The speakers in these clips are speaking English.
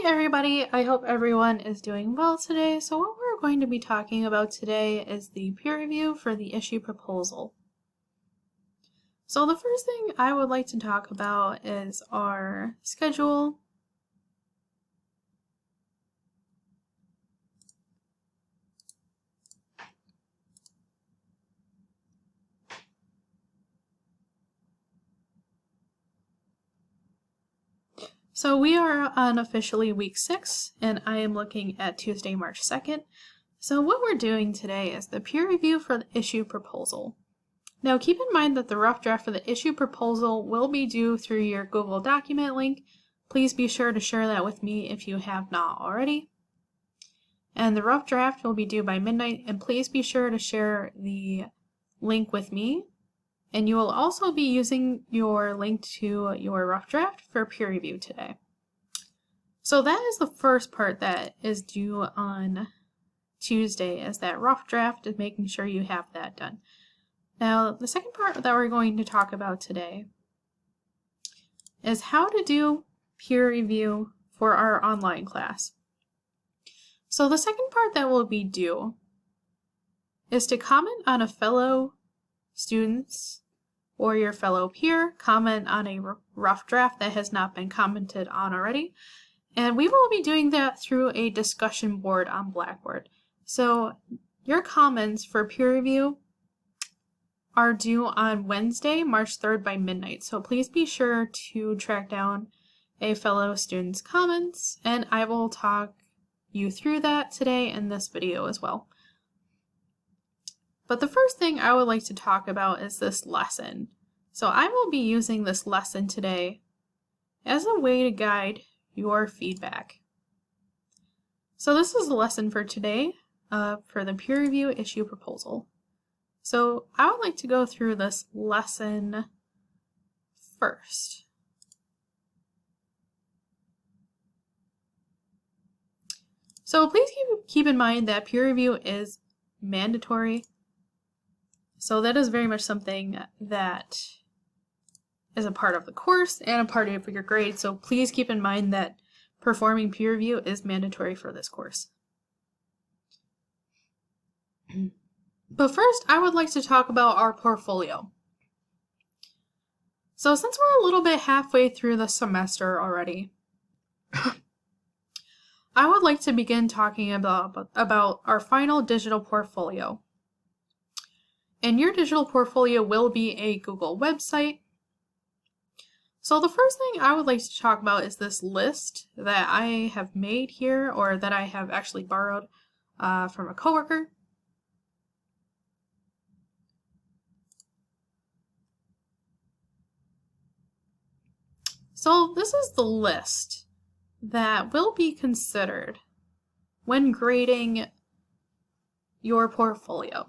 Hey everybody, I hope everyone is doing well today. So what we're going to be talking about today is the peer review for the issue proposal. So the first thing I would like to talk about is our schedule. So we are on officially week 6, and I am looking at Tuesday, March 2nd. So what we're doing today is the peer review for the issue proposal. Now keep in mind that the rough draft for the issue proposal will be due through your Google document link. Please be sure to share that with me if you have not already. And the rough draft will be due by midnight, and please be sure to share the link with me. And you will also be using your link to your rough draft for peer review today. So that is the first part that is due on Tuesday, is that rough draft, and making sure you have that done. Now, the second part that we're going to talk about today is how to do peer review for our online class. So the second part that will be due is to comment on a fellow student's or your fellow peer, comment on a rough draft that has not been commented on already. And we will be doing that through a discussion board on Blackboard. So your comments for peer review are due on Wednesday, March 3rd by midnight. So please be sure to track down a fellow student's comments, and I will talk you through that today in this video as well. But the first thing I would like to talk about is this lesson. So I will be using this lesson today as a way to guide your feedback. So this is the lesson for today for the peer review issue proposal. So I would like to go through this lesson first. So please keep in mind that peer review is mandatory. So that is very much something that is a part of the course and a part of your grade. So please keep in mind that performing peer review is mandatory for this course. But first, I would like to talk about our portfolio. So since we're a little bit halfway through the semester already, I would like to begin talking about our final digital portfolio. And your digital portfolio will be a Google website. So the first thing I would like to talk about is this list that I have made here, or that I have actually borrowed from a coworker. So this is the list that will be considered when grading your portfolio.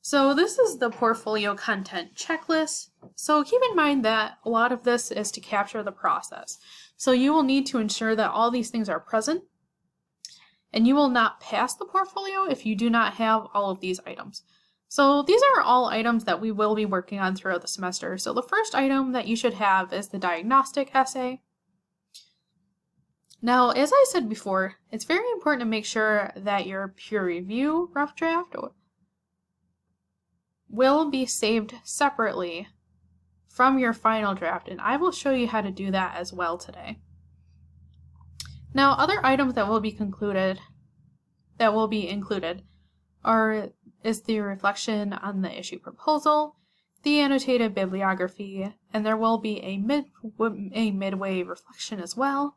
So this is the portfolio content checklist. So keep in mind that a lot of this is to capture the process. So you will need to ensure that all these things are present, and you will not pass the portfolio if you do not have all of these items. So these are all items that we will be working on throughout the semester. So the first item that you should have is the diagnostic essay. Now, as I said before, it's very important to make sure that your peer review rough draft will be saved separately from your final draft, and I will show you how to do that as well today. Now, other items that will be included is the reflection on the issue proposal, the annotated bibliography, and there will be a midway reflection as well,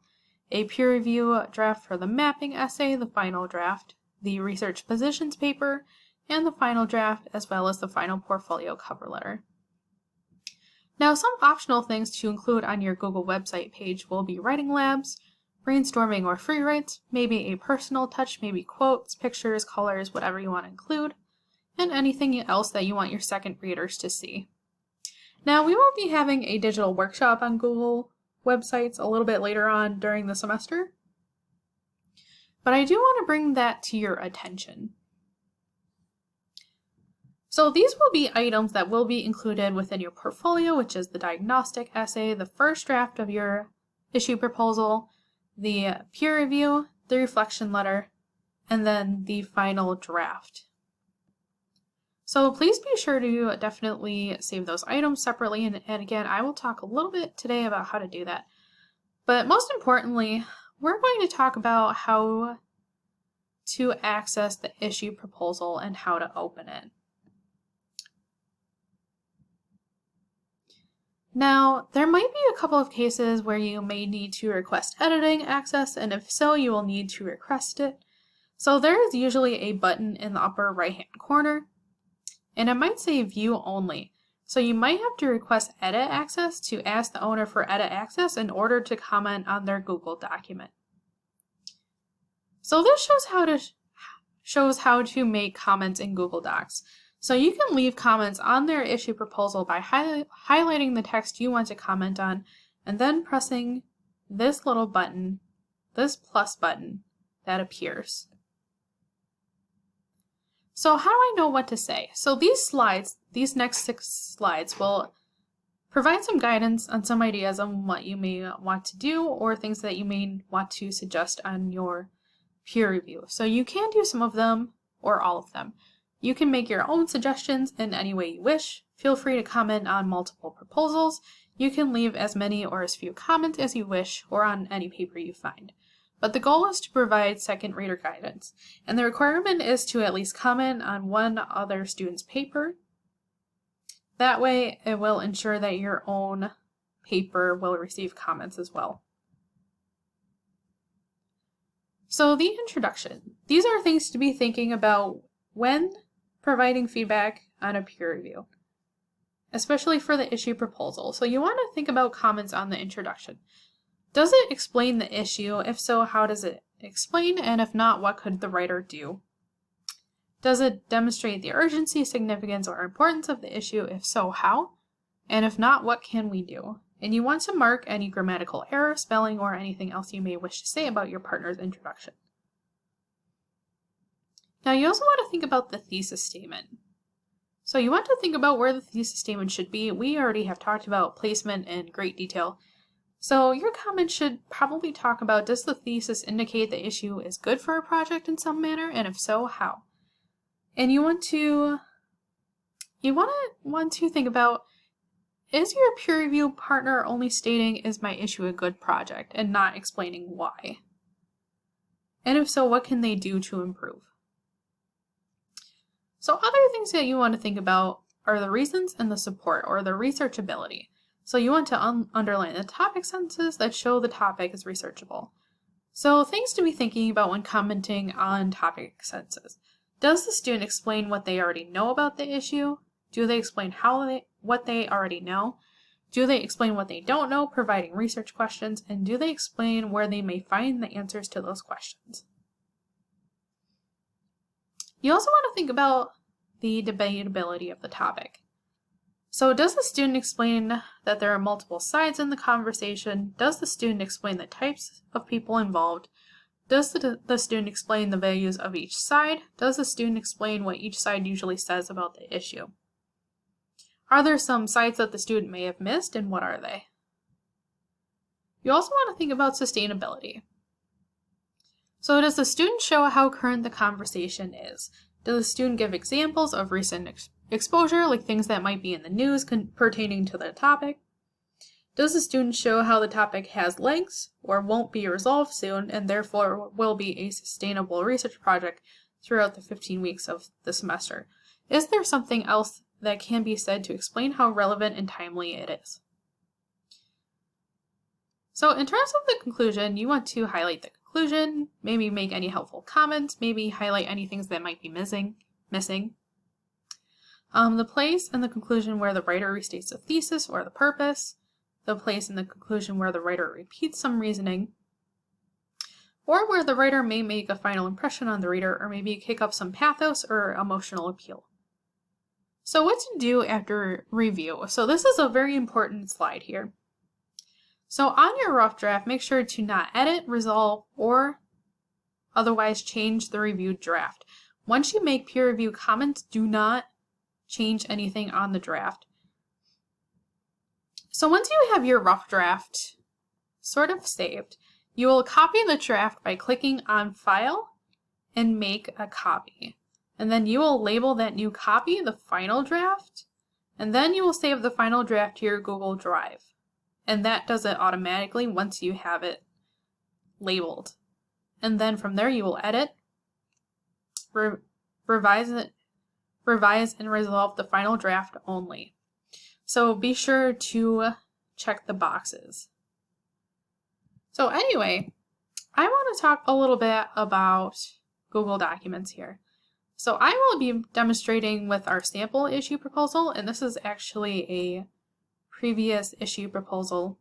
a peer review draft for the mapping essay, the final draft, the research positions paper, and the final draft, as well as the final portfolio cover letter. Now, some optional things to include on your Google website page will be writing labs, brainstorming or free writes, maybe a personal touch, maybe quotes, pictures, colors, whatever you want to include, and anything else that you want your second readers to see. Now, we will be having a digital workshop on Google websites a little bit later on during the semester, but I do want to bring that to your attention. So these will be items that will be included within your portfolio, which is the diagnostic essay, the first draft of your issue proposal, the peer review, the reflection letter, and then the final draft. So please be sure to definitely save those items separately, and again, I will talk a little bit today about how to do that. But most importantly, we're going to talk about how to access the issue proposal and how to open it. Now, there might be a couple of cases where you may need to request editing access, and if so, you will need to request it. So there is usually a button in the upper right-hand corner, and it might say View Only. So you might have to request edit access to ask the owner for edit access in order to comment on their Google document. So this shows how to make comments in Google Docs. So you can leave comments on their issue proposal by highlighting the text you want to comment on and then pressing this little button, this plus button that appears. So how do I know what to say? So these next 6 slides will provide some guidance on some ideas on what you may want to do or things that you may want to suggest on your peer review. So you can do some of them or all of them. You can make your own suggestions in any way you wish. Feel free to comment on multiple proposals. You can leave as many or as few comments as you wish or on any paper you find. But the goal is to provide second reader guidance, and the requirement is to at least comment on one other student's paper. That way, it will ensure that your own paper will receive comments as well. So the introduction. These are things to be thinking about when providing feedback on a peer review, especially for the issue proposal. So you want to think about comments on the introduction. Does it explain the issue? If so, how does it explain? And if not, what could the writer do? Does it demonstrate the urgency, significance, or importance of the issue? If so, how? And if not, what can we do? And you want to mark any grammatical error, spelling, or anything else you may wish to say about your partner's introduction. Now you also want to think about the thesis statement. So you want to think about where the thesis statement should be. We already have talked about placement in great detail. So your comment should probably talk about, does the thesis indicate the issue is good for a project in some manner, and if so, how? And you want to think about, is your peer review partner only stating, is my issue a good project, and not explaining why? And if so, what can they do to improve? So other things that you want to think about are the reasons and the support, or the researchability. So you want to underline the topic sentences that show the topic is researchable. So things to be thinking about when commenting on topic sentences. Does the student explain what they already know about the issue? Do they explain what they already know? Do they explain what they don't know, providing research questions? And do they explain where they may find the answers to those questions? You also want to think about the debatability of the topic. So does the student explain that there are multiple sides in the conversation? Does the student explain the types of people involved? Does the student explain the values of each side? Does the student explain what each side usually says about the issue? Are there some sides that the student may have missed, and what are they? You also want to think about sustainability. So does the student show how current the conversation is? Does the student give examples of recent exposure, like things that might be in the news pertaining to the topic? Does the student show how the topic has legs or won't be resolved soon and therefore will be a sustainable research project throughout the 15 weeks of the semester? Is there something else that can be said to explain how relevant and timely it is? So in terms of the conclusion, you want to highlight the conclusion, maybe make any helpful comments, maybe highlight any things that might be missing. The place in the conclusion where the writer restates the thesis or the purpose, the place in the conclusion where the writer repeats some reasoning, or where the writer may make a final impression on the reader or maybe kick up some pathos or emotional appeal. So what to do after review? So this is a very important slide here. So on your rough draft, make sure to not edit, resolve, or otherwise change the reviewed draft. Once you make peer review comments, do not change anything on the draft. So once you have your rough draft sort of saved, You will copy the draft by clicking on File and Make a Copy. And then you will label that new copy the final draft, and then you will save the final draft to your Google Drive. And that does it automatically once you have it labeled. And then from there you will edit, revise and resolve the final draft only. So be sure to check the boxes. So anyway, I want to talk a little bit about Google Documents here. So I will be demonstrating with our sample issue proposal, and this is actually a previous issue proposal.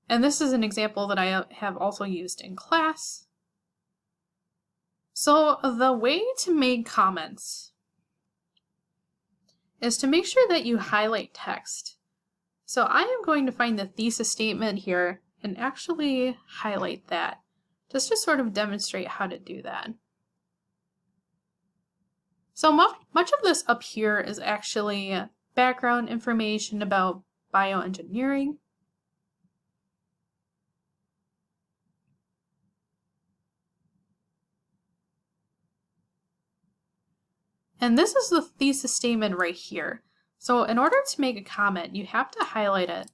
And this is an example that I have also used in class. So the way to make comments is to make sure that you highlight text. So I am going to find the thesis statement here and actually highlight that, just to sort of demonstrate how to do that. So much of this up here is actually background information about bioengineering. And this is the thesis statement right here. So in order to make a comment, you have to highlight it.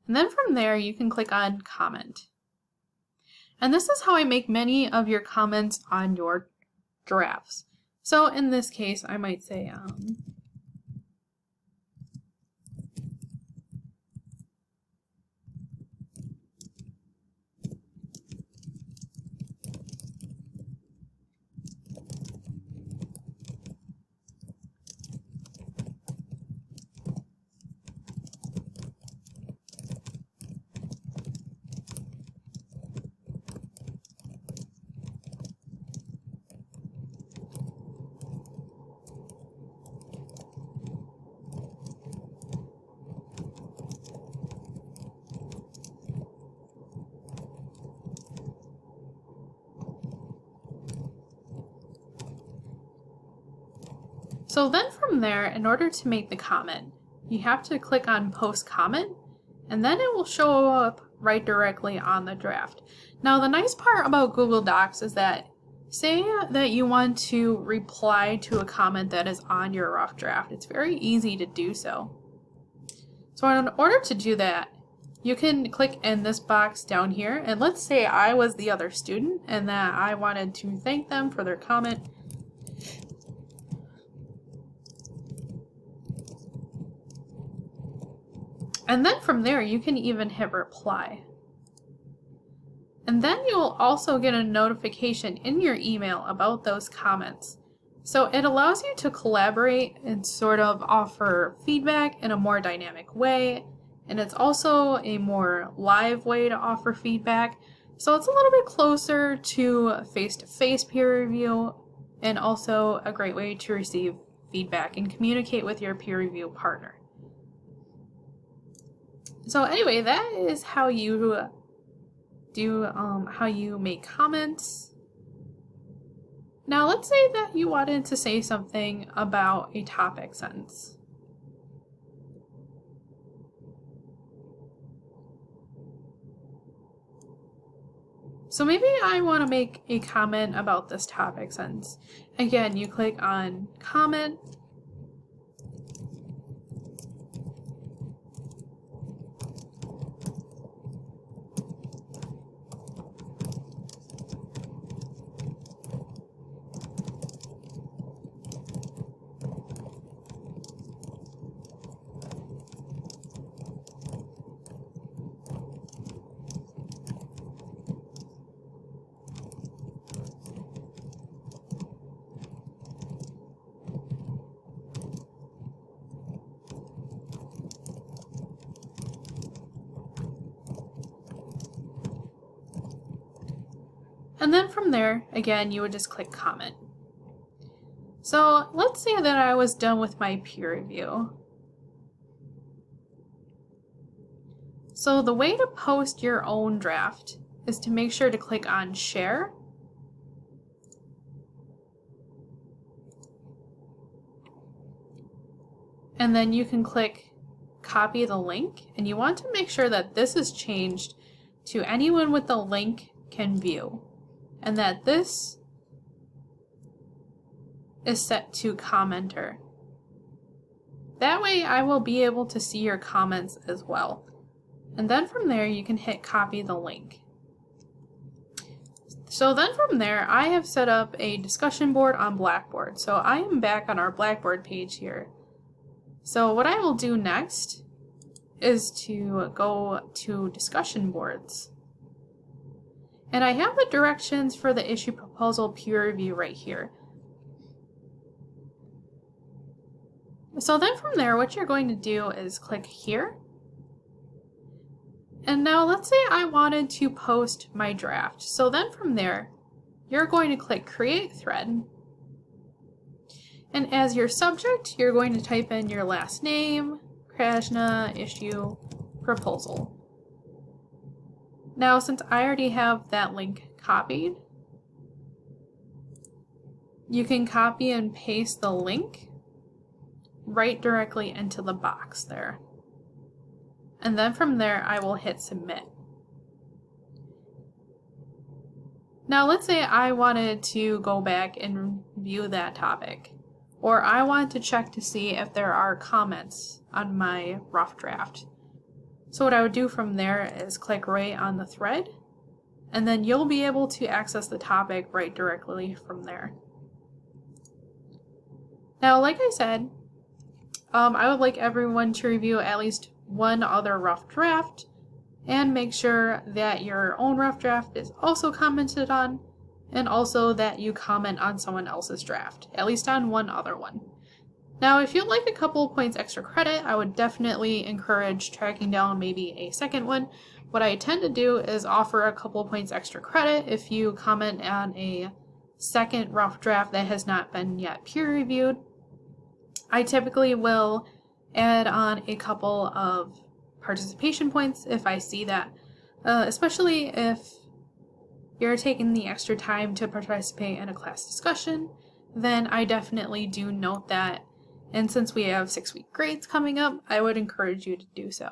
And then from there, you can click on Comment. And this is how I make many of your comments on your drafts. So in this case, I might say, So then from there, in order to make the comment, you have to click on Post Comment, and then it will show up right directly on the draft. Now the nice part about Google Docs is that, say that you want to reply to a comment that is on your rough draft, it's very easy to do so. So in order to do that, you can click in this box down here, and let's say I was the other student and that I wanted to thank them for their comment. And then from there, you can even hit reply. And then you'll also get a notification in your email about those comments. So it allows you to collaborate and sort of offer feedback in a more dynamic way. And it's also a more live way to offer feedback. So it's a little bit closer to face-to-face peer review, and also a great way to receive feedback and communicate with your peer review partner. So anyway, that is how you how you make comments. Now let's say that you wanted to say something about a topic sentence. So maybe I want to make a comment about this topic sentence. Again, you click on Comment. And then from there, again, you would just click Comment. So let's say that I was done with my peer review. So the way to post your own draft is to make sure to click on Share. and then you can click copy the link, and you want to make sure that this is changed to anyone with the link can view, and that this is set to commenter. That way I will be able to see your comments as well. And then from there you can hit copy the link. So then from there I have set up a discussion board on Blackboard. So I am back on our Blackboard page here. So what I will do next is to go to discussion boards. And I have the directions for the issue proposal peer review right here. So then from there, what you're going to do is click here. And now let's say I wanted to post my draft. So then from there, you're going to click create thread. And as your subject, you're going to type in your last name, Krasna, issue, proposal. Now, since I already have that link copied, you can copy and paste the link right directly into the box there. And then from there, I will hit submit. Now, let's say I wanted to go back and view that topic, or I want to check to see if there are comments on my rough draft. So what I would do from there is click right on the thread, and then you'll be able to access the topic right directly from there. Now, like I said, I would like everyone to review at least one other rough draft and make sure that your own rough draft is also commented on, and also that you comment on someone else's draft, at least on one other one. Now, if you'd like a couple points extra credit, I would definitely encourage tracking down maybe a second one. What I tend to do is offer a couple points extra credit if you comment on a second rough draft that has not been yet peer reviewed. I typically will add on a couple of participation points if I see that, especially if you're taking the extra time to participate in a class discussion, then I definitely do note that. And since we have 6-week grades coming up, I would encourage you to do so.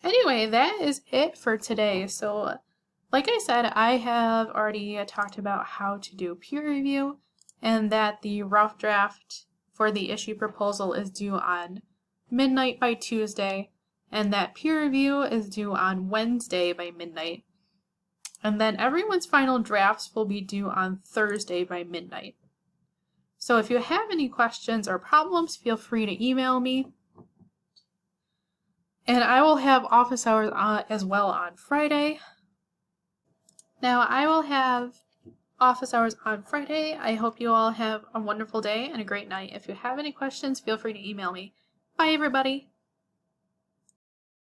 Anyway, that is it for today. So, like I said, I have already talked about how to do peer review, and that the rough draft for the issue proposal is due on midnight by Tuesday, and that peer review is due on Wednesday by midnight. And then everyone's final drafts will be due on Thursday by midnight. So if you have any questions or problems, feel free to email me. And I will have office hours as well on Friday. Now, I will have office hours on Friday. I hope you all have a wonderful day and a great night. If you have any questions, feel free to email me. Bye, everybody.